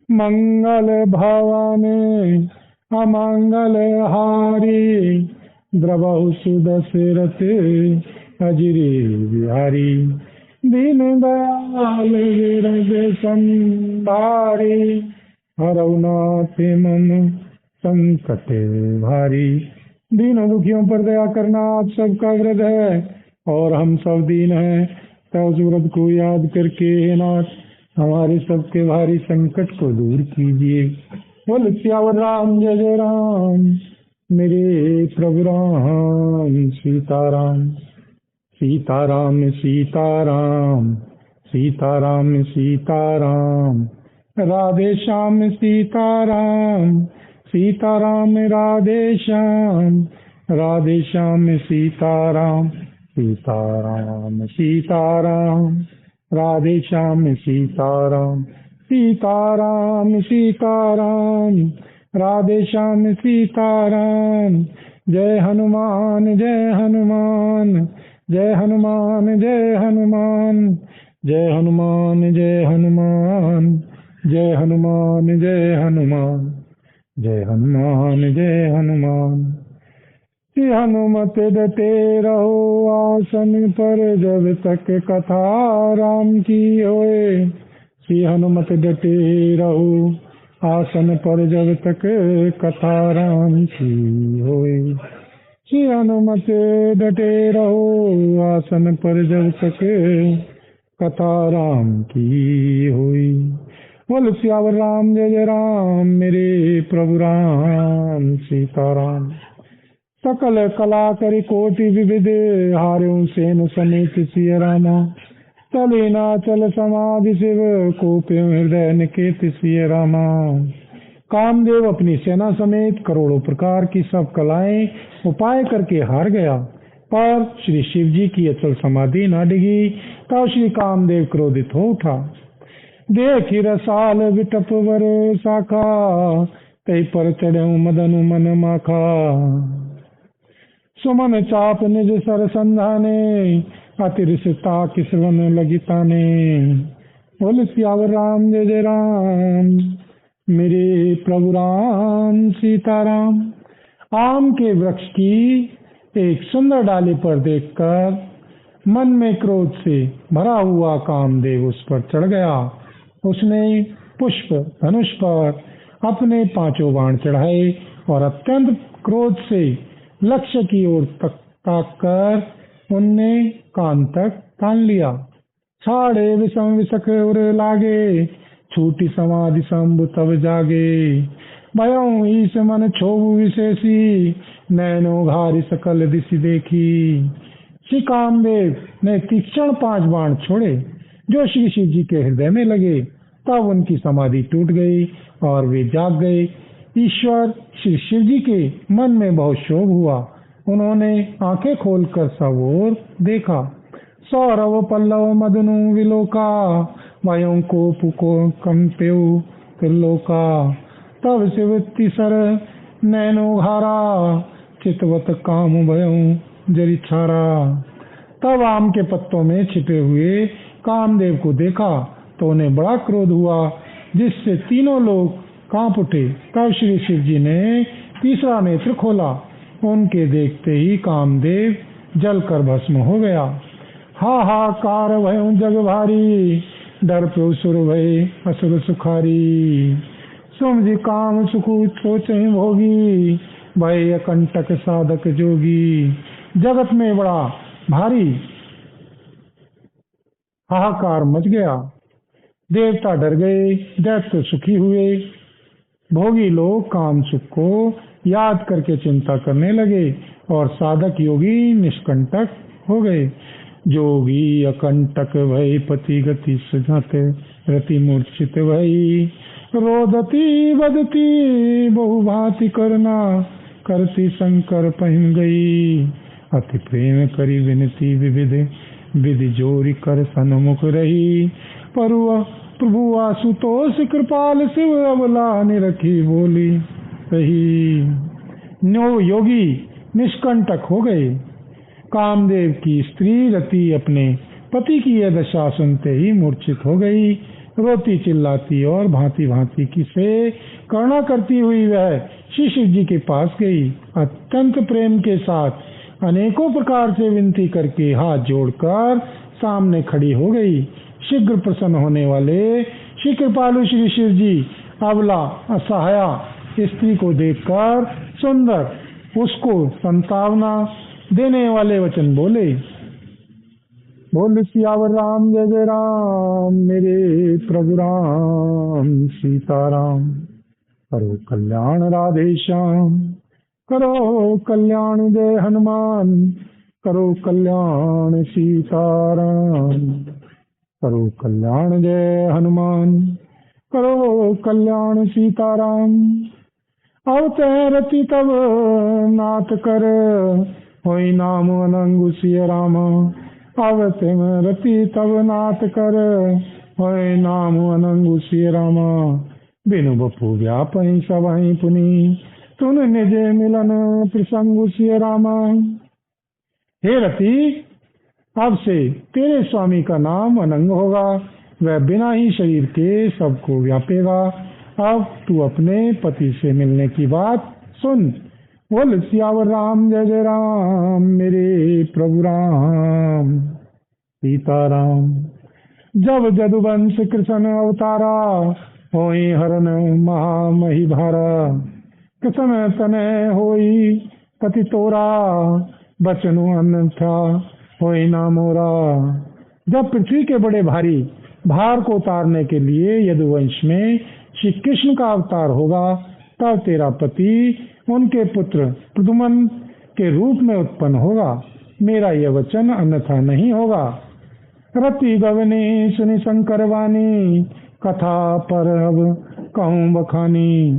मंगल भवाने अमंगल हारी, द्रवहु सुदशरथ अजिरे बिहारी। दीन दयाल हृदय संभारी, हरौ नाथ मम संकट भारी। दीन दुखियों पर दया करना आप सबका व्रत है, और हम सब दीन हैं। तब सूरत को याद करके हे नाथ हमारे सबके भारी संकट को दूर कीजिए। बोल सियावर राम जय जय राम, मेरे प्रभु राम सीताराम। सीताराम सीताराम सीताराम सीताराम, राधे श्याम सीताराम। सीताराम राधे श्याम, राधे श्याम सीताराम। सीताराम सीताराम, राधे श्याम सीताराम। सीताराम सीताराम, राधे श्याम सीताराम। जय हनुमान जय हनुमान, जय हनुमान जय हनुमान। जय हनुमान जय हनुमान, जय हनुमान जय हनुमान। जय हनुमान जय हनुमान। श्री हनुमत डटे रहो आसन पर, जब तक कथा राम की होए। श्री हनुमत डटे रहो आसन पर, जब तक कथा राम की होए। श्री हनुमत डटे रहो आसन पर, जब तक कथा राम की होई। बोल सियावर राम जय जय राम, मेरे प्रभु राम सीताराम। सकल कला करि कोटि विविध, हार्यों सेन समेत सिय रामा। चले ना चल समाधि शिव, कोप्यों हृदय निकेत सिय रामा। कामदेव अपनी सेना समेत करोड़ों प्रकार की सब कलाएं उपाय करके हार गया, पर श्री शिव जी की अचल समाधि न डिगी। तब श्री कामदेव क्रोधित हो उठा। देखी रसाल विटप वर शाखा, तय पर चढ़ऊ मदन मन माखा। सुमन चाप निज सर संधाने, अतिरिसता किसवन लगिताने। बोल सियावर राम जय जय राम, मेरे प्रभु राम सीताराम। आम के वृक्ष की एक सुंदर डाली पर देखकर मन में क्रोध से भरा हुआ कामदेव उस पर चढ़ गया। उसने पुष्प धनुष पर अपने पांचों बाण चढ़ाए और अत्यंत क्रोध से लक्ष्य की ओर ताक कर उनने कान तक तान लिया। छाड़े विषम विषक उर लागे, छूटी समाधि शंभु तब जागे। भयों ईश मन क्षोभु विशेषी, नैनो घारी सकल दिशि देखी। श्री कामदेव ने तीक्ष्ण 5 बाण छोड़े जो श्री शिव जी के हृदय में लगे। तब उनकी समाधि टूट गई और वे जाग गए। ईश्वर श्री शिव जी के मन में बहुत क्षोभ हुआ। उन्होंने आंखें खोलकर सब ओर देखा। सौरव पल्लव मदनु विलोका, वायों को पुको कंपेउ त्रिलोका। तब शिव तिसर नैनो घारा, चितवत काम भयों जरि छारा। तब आम के पत्तों में छिपे हुए कामदेव को देखा तो उन्हें बड़ा क्रोध हुआ, जिससे तीनों लोग कांप उठे। तब श्री शिव जी ने तीसरा नेत्र खोला। उनके देखते ही कामदेव जलकर भस्म हो गया। हाहाकार भयों जग भारी, डर पे सुर भय असुर सुखारी। समझ काम सुख सोचे भोगी, भय अकंटक साधक जोगी। जगत में बड़ा भारी हाहाकार मच गया। देवता डर गए, दैत्य सुखी हुए। भोगी लोग काम सुख को याद करके चिंता करने लगे और साधक योगी निष्कंटक हो गए। जोगी अकंटक भय पति गति सुझत, रति मूर्छित भई। रोदती बदती बहुभांति करना, करती शंकर पहिम गई। अति प्रेम करी विनती विविध, विधि जोरी कर सन्मुख रही। प्रभु आशुतोष कृपाल शिव अबला निरखी बोली सही। नो योगी निष्कंटक हो गए। कामदेव की स्त्री रति अपने पति की यह दशा सुनते ही मूर्छित हो गई। रोती चिल्लाती और भांति भांति की से करुणा करती हुई वह श्री शिव जी के पास गई। अत्यंत प्रेम के साथ अनेकों प्रकार से विनती करके हाथ जोड़कर सामने खड़ी हो गई। शीघ्र प्रसन्न होने वाले श्री कृपालु श्री शिव जी अबला असहाया स्त्री को देखकर सुंदर उसको संतावना देने वाले वचन बोले। बोल सियावर राम जय जय राम, मेरे प्रभु राम सीताराम। करो कल्याण राधे श्याम, करो कल्याण जय हनुमान, करो कल्याण सीताराम। करो कल्याण जय हनुमान, करो कल्याण सीताराम। अवते रति तब नाथ कर, होई नाम अनंग सिय राम। अवते रति तब नाथ कर, होय नाम अनंग सिय राम। बिनु बपु व्यापहि सबहि पुनि, तुन निज मिलन प्रसंग सिय राम। हे रति, अब से तेरे स्वामी का नाम अनंग होगा, वह बिना ही शरीर के सबको व्यापेगा। अब तू अपने पति से मिलने की बात सुन। बोल सियावर राम जय जय राम, मेरे प्रभु राम सीताराम। जब जदुवंश कृष्ण अवतारा, होई हरन महामही भारा। कृष्ण तनय होई पति तोरा, बचनु अन्यथा होई ना मोरा। जब पृथ्वी के बड़े भारी भार को उतारने के लिए यदुवंश में श्री कृष्ण का अवतार होगा, तब तेरा पति उनके पुत्र प्रद्युम्न के रूप में उत्पन्न होगा। मेरा यह वचन अन्यथा नहीं होगा। रति गगने सुनि शंकर वाणी, कथा पर अब कहूँ बखानी।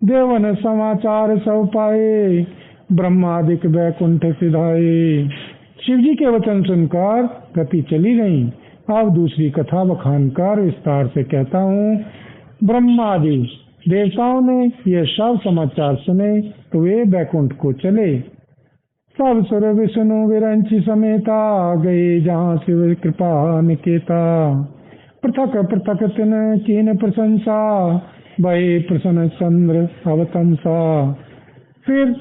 देवन समाचार सब पाए, ब्रह्मादिक वैकुंठ सिधाए। शिव जी के वचन सुनकर रति चली गई। अब दूसरी कथा बखान कर विस्तार से कहता हूँ। ब्रह्मादि देवताओं ने यह सब समाचार सुने तो वे बैकुंठ को चले। सब सुर विष्णु विरंची समेता, गए जहाँ शिव कृपा निकेता। पृथक पृथक तिन कीन प्रशंसा, भय प्रसन्न चंद्र अवतंसा। फिर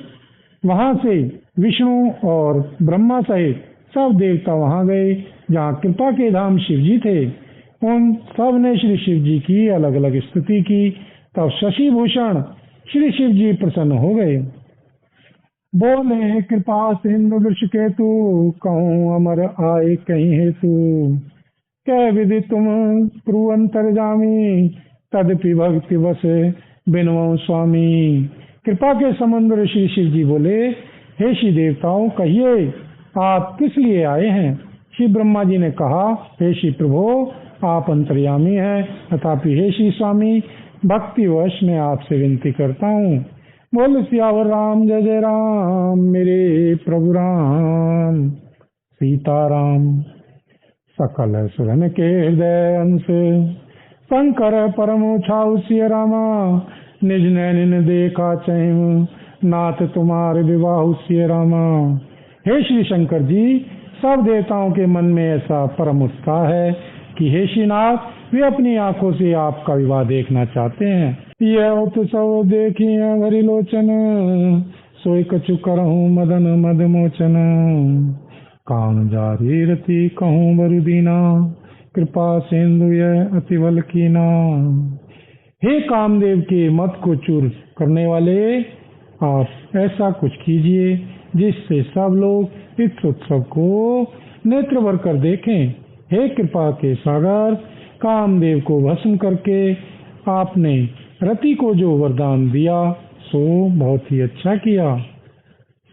वहां से विष्णु और ब्रह्मा सहित सब देवता वहां गए जहाँ कृपा के धाम शिव जी थे। उन सब ने श्री शिव जी की अलग अलग स्तुति की। तब शशि भूषण श्री शिव जी प्रसन्न हो गए। बोले कृपा सिंधु वृषकेतु, कहूँ अमर आए कहीं हेतु। कह विधि तुम प्रभु अंतर्जामी, तदपि भक्ति बस बिनवो स्वामी। कृपा के समुद्र श्री शिव जी बोले, हे श्री देवताओं कहिए आप किस लिए आए हैं। श्री ब्रह्मा जी ने कहा, हे श्री प्रभु आप अंतर्यामी हैं, तथापि हे श्री स्वामी भक्ति वश मैं आपसे विनती करता हूँ। बोल सियावर राम जय जय राम, मेरे प्रभु राम सीताराम। सकल सुरन के हृदय अंश, शंकर परम छाऊ सिय रामा। निज नैन देखा चैम, नाथ तुम्हारे विवाह सिय रामा। हे श्री शंकर जी, सब देवताओं के मन में ऐसा परम उत्साह है कि हे श्रीनाथ वे अपनी आंखों से आपका विवाह देखना चाहते हैं। यह उत्सव देखिए हरि लोचन, सोई कछु करहूँ मदन मद मोचन। कान जारी रति कहूँ बरुदीना, कृपा सिंधु यह अति बल कीना। हे कामदेव के मत को चूर करने वाले, आप ऐसा कुछ कीजिए जिससे सब लोग इस उत्सव को नेत्र भर कर देखें। हे कृपा के सागर, कामदेव को भस्म करके आपने रति को जो वरदान दिया सो बहुत ही अच्छा किया।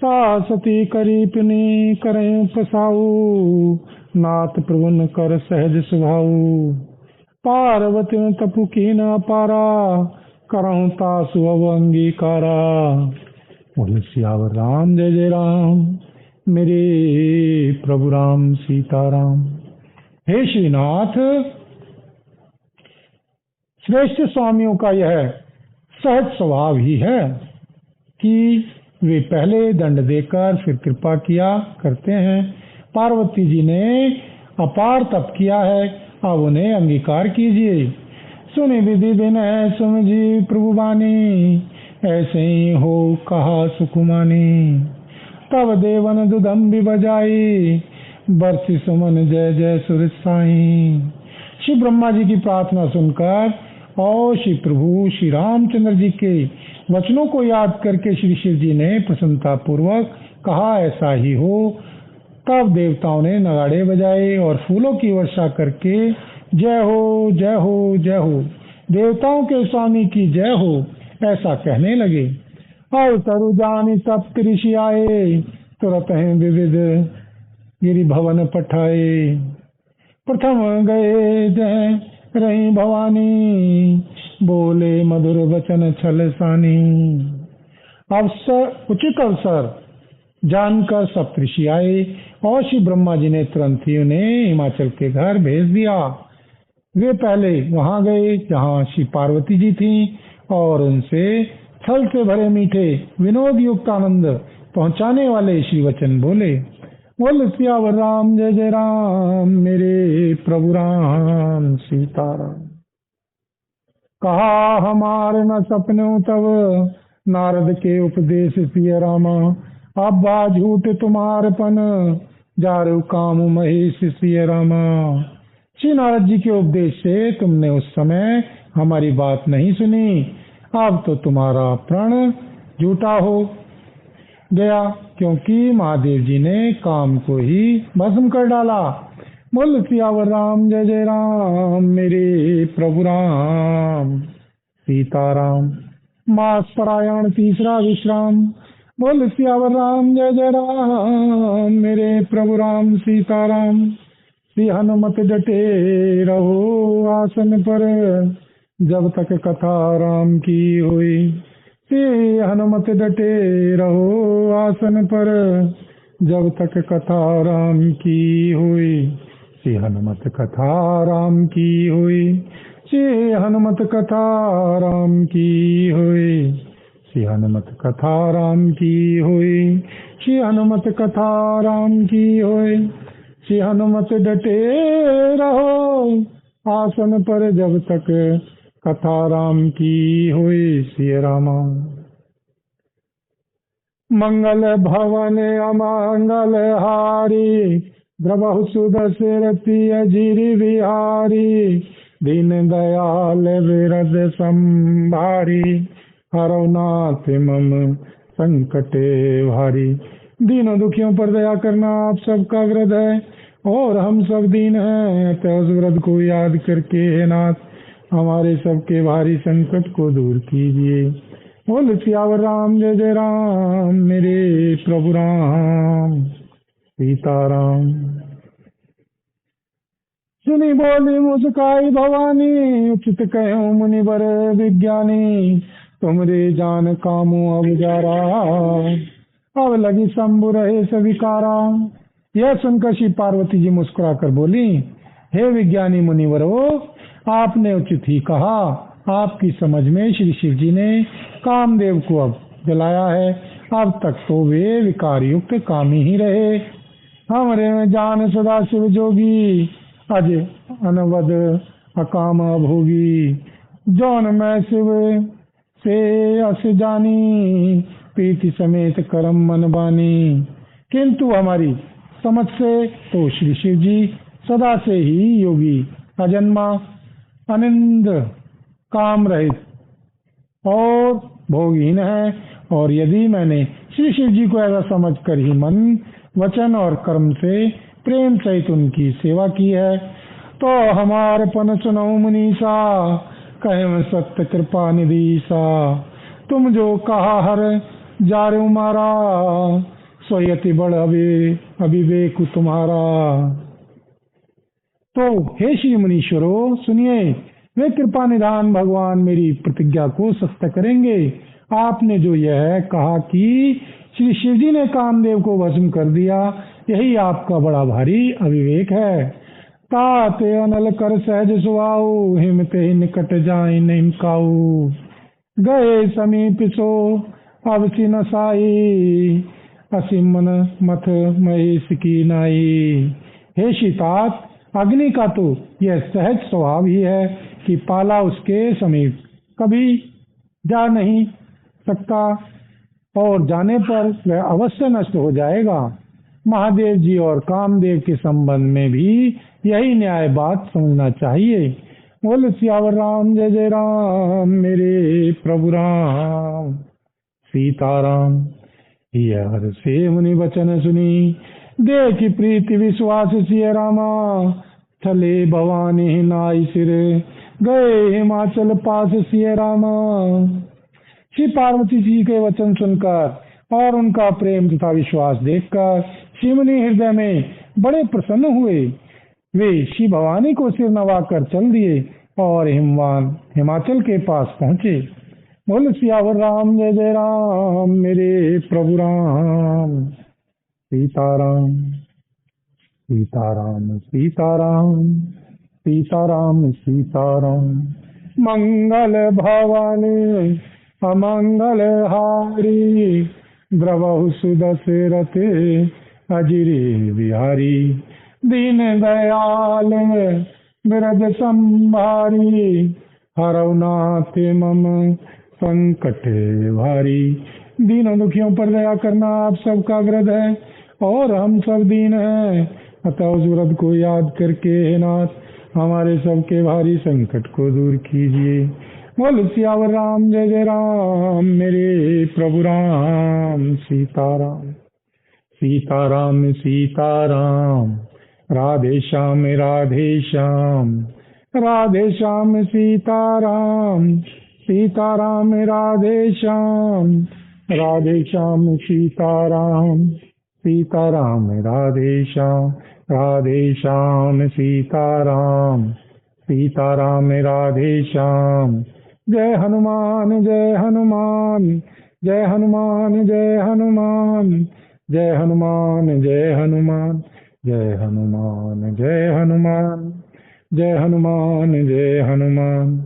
सासती करी पुनि करें पसाऊ, नाथ प्रभुन कर सहज स्वभाऊ। पार्वती में तपु की न पारा, करऊं तासु अब अंगीकारा। बोल सियावर राम जय जय राम, मेरे प्रभु राम सीताराम। हे श्रीनाथ, श्रेष्ठ स्वामियों का यह सहज स्वभाव ही है कि वे पहले दंड देकर फिर कृपा किया करते हैं। पार्वती जी ने अपार तप किया है, अब उन्हें अंगीकार कीजिए। सुनि विधि विनय सुमजी प्रभु बानी, ऐसे ही हो कहा सुकुमानी। तब देवन दुदम्बि बजाई, बरसी सुमन जय जय सुर साई। श्री ब्रह्मा जी की प्रार्थना सुनकर और श्री प्रभु श्री रामचंद्र जी के वचनों को याद करके श्री शिव जी ने प्रसन्नता पूर्वक कहा ऐसा ही हो। तब देवताओं ने नगाड़े बजाए और फूलों की वर्षा करके जय हो जय हो जय हो, देवताओं के स्वामी की जय हो, ऐसा कहने लगे। और तरु जानी सप्त ऋषि आए, तुरत हैं विविध गिरि भवन पठाए। प्रथम गए जय रही भवानी, बोले मधुर वचन छल सानी। अवसर उचित अवसर जानकर सप्तऋषि आए और श्री ब्रह्मा जी ने तुरंत ही उन्हें हिमाचल के घर भेज दिया। वे पहले वहां गए जहां श्री पार्वती जी थीं और उनसे छल से भरे मीठे विनोद युक्त आनंद पहुंचाने वाले श्री वचन बोले। बोल सियावर राम जय जय राम, मेरे प्रभु राम सीताराम। कहा हमारे न सपने तब, नारद के उपदेश सिय रामा। अब बा झूठ तुम्हारपन, जारु काम महेश सिय रामा। श्री नारद जी के उपदेश से तुमने उस समय हमारी बात नहीं सुनी, अब तो तुम्हारा प्रण झूठा हो गया, क्योंकि महादेव जी ने काम को ही भस्म कर डाला। बोल सियावर राम जय जय राम, मेरे प्रभु राम सीताराम। मास परायण तीसरा विश्राम। बोल सियावर राम जय जय राम, मेरे प्रभु राम सीताराम। श्री हनुमत डटे रहो आसन पर, जब तक कथा राम की हुई। श्री हनुमत डटे रहो आसन पर, जब तक कथा राम की हुई। श्री हनुमत कथा राम की हुई, श्री हनुमत कथा राम की हुई। श्री हनुमत कथा राम की हुई, श्री हनुमत कथा राम की हुई। श्री हनुमत डटे रहो आसन पर, जब तक कथा राम की हुई। श्री रामा। मंगल भवन अमंगल हारी, द्रवहु सुदशरथी अजीर बिहारी। दीन दयाल विरद संभारी, हरौ नाथ मम संकटे भारी। दीनों दुखियों पर दया करना आप सबका व्रत है, और हम सब दीन हैं, तो उस व्रत को याद करके हे नाथ हमारे सबके भारी संकट को दूर कीजिए। बोल सियावर राम जय जय राम, मेरे प्रभु राम सीताराम। सुनी बोली मुस्काई भवानी, उचित कहो मुनिवर विज्ञानी। तुमरे जान कामो अब जारा, अब लगी शंभु रहे सविकारा। यह सुनकर श्री पार्वती जी मुस्कुरा कर बोली, हे विज्ञानी मुनिवरो, आपने उचित ही कहा। आपकी समझ में श्री शिव जी ने कामदेव को अब जलाया है। अब तक तो वे विकार युक्त कामी ही रहे। हमरे में जान सदा शिव जोगी, अज अनवद अकाम भोगी। जौन मैं शिव से अस जानी, प्रीति समेत करम मन बानी। किंतु हमारी समझ से तो श्री शिव जी सदा से ही योगी, अजन्मा, अनिंद, काम रहित और भोगहीन है। और यदि मैंने श्री शिव जी को ऐसा समझकर ही मन, वचन और कर्म से प्रेम सहित उनकी सेवा की है, तो हमारे पन सुनो मुनीसा, कहे सत्य कृपा निधीसा। तुम जो कहा हर जारू मारा, सोयति बड़ अविवेक तुम्हारा। तो हे श्री मुनीश्वरों सुनिए, वे कृपा निधान भगवान मेरी प्रतिज्ञा को सत्य करेंगे। आपने जो यह कहा कि श्री शिव जी ने कामदेव को भस्म कर दिया, यही आपका बड़ा भारी अविवेक है। ताते अनल कर सहज सुआऊ, हिमते ही निकट जाए नहीं काऊ। गए समीप सो अब सी नसाई, असीम मन मथ महेश की नाई। हे शीतात, अग्नि का तो यह सहज स्वभाव ही है कि पाला उसके समीप कभी जा नहीं सकता और जाने पर वह अवश्य नष्ट हो जाएगा। महादेव जी और कामदेव के संबंध में भी यही न्याय बात समझना चाहिए। बोल सियावर राम जय जय राम मेरे प्रभु राम सीताराम। यह हर से मुनि वचन सुनी देखी प्रीति विश्वास सिय रामा। चले भवानी नाई सिर गए हिमाचल पास सिय रामा। श्री पार्वती जी के वचन सुनकर और उनका प्रेम तथा विश्वास देखकर श्री मुनि हृदय में बड़े प्रसन्न हुए। वे श्री भवानी को सिर नवाकर चल दिए और हिमाचल के पास पहुंचे। बोल सियावर राम जय जय राम मेरे प्रभु राम सीताराम सीताराम सीताराम सीताराम सीताराम। मंगल भवानी अमंगल हारी द्रवहु सुदशरथ अजिरे बिहारी। दीन दयाल बिरद संभारी हरौ नाथ मम संकट भारी। दीनों दुखियों पर दया करना आप सबका व्रत है और हम सब दीन हैं, अतः उस व्रत को याद करके हे नाथ हमारे सबके भारी संकट को दूर कीजिए। बोल सियावर राम जय जय राम मेरे प्रभु राम सीताराम सीताराम सीताराम। राधे श्याम राधे श्याम सीताराम सीताराम राधे श्याम सीताराम सीताराम राधे श्याम सीताराम सीताराम राधे श्याम। जय हनुमान जय हनुमान जय हनुमान जय हनुमान जय हनुमान जय हनुमान जय हनुमान जय हनुमान जय हनुमान जय हनुमान।